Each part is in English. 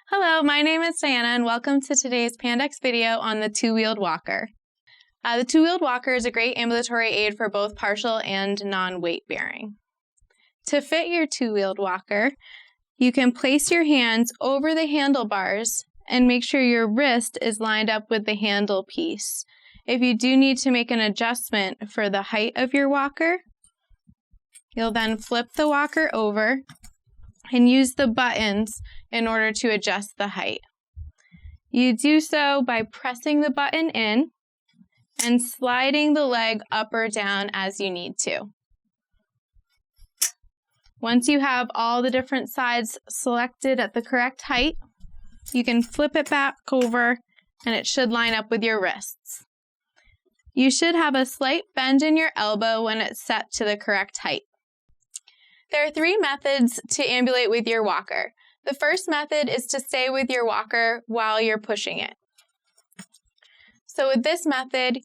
Hello, my name is Diana and welcome to today's Pandex video on the two-wheeled walker. The two-wheeled walker is a great ambulatory aid for both partial and non-weight bearing. To fit your two-wheeled walker, you can place your hands over the handlebars and make sure your wrist is lined up with the handle piece. If you do need to make an adjustment for the height of your walker, you'll then flip the walker over and use the buttons in order to adjust the height. You do so by pressing the button in and sliding the leg up or down as you need to. Once you have all the different sides selected at the correct height, you can flip it back over and it should line up with your wrists. You should have a slight bend in your elbow when it's set to the correct height. There are three methods to ambulate with your walker. The first method is to stay with your walker while you're pushing it. So with this method,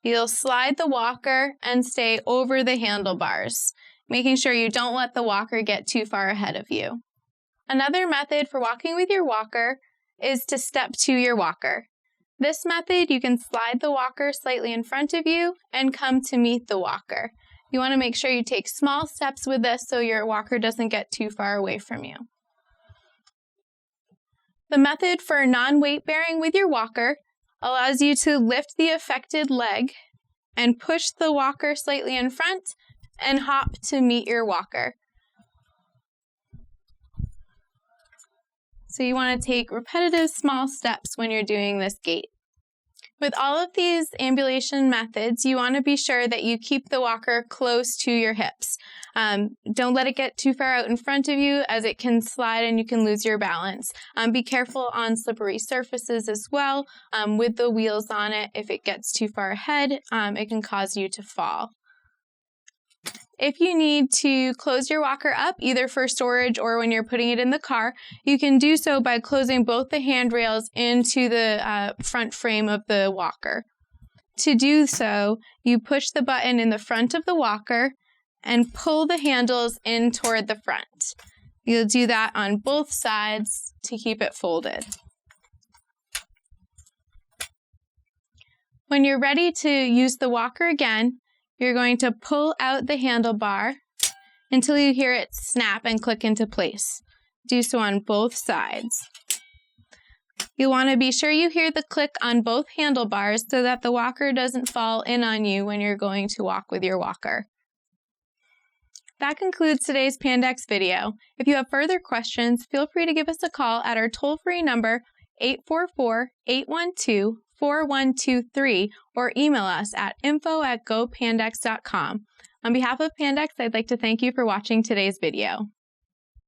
you'll slide the walker and stay over the handlebars, making sure you don't let the walker get too far ahead of you. Another method for walking with your walker is to step to your walker. This method, you can slide the walker slightly in front of you and come to meet the walker. You want to make sure you take small steps with this so your walker doesn't get too far away from you. The method for non-weight bearing with your walker allows you to lift the affected leg and push the walker slightly in front and hop to meet your walker. So you want to take repetitive small steps when you're doing this gait. With all of these ambulation methods, you want to be sure that you keep the walker close to your hips. Don't let it get too far out in front of you as it can slide and you can lose your balance. Be careful on slippery surfaces as well. With the wheels on it, if it gets too far ahead, it can cause you to fall. If you need to close your walker up, either for storage or when you're putting it in the car, you can do so by closing both the handrails into the front frame of the walker. To do so, you push the button in the front of the walker and pull the handles in toward the front. You'll do that on both sides to keep it folded. When you're ready to use the walker again, you're going to pull out the handlebar until you hear it snap and click into place. Do so on both sides. You want to be sure you hear the click on both handlebars so that the walker doesn't fall in on you when you're going to walk with your walker. That concludes today's Pandex video. If you have further questions, feel free to give us a call at our toll-free number 844-812-4123 or email us at info@gopandex.com. On behalf of Pandex, I'd like to thank you for watching today's video.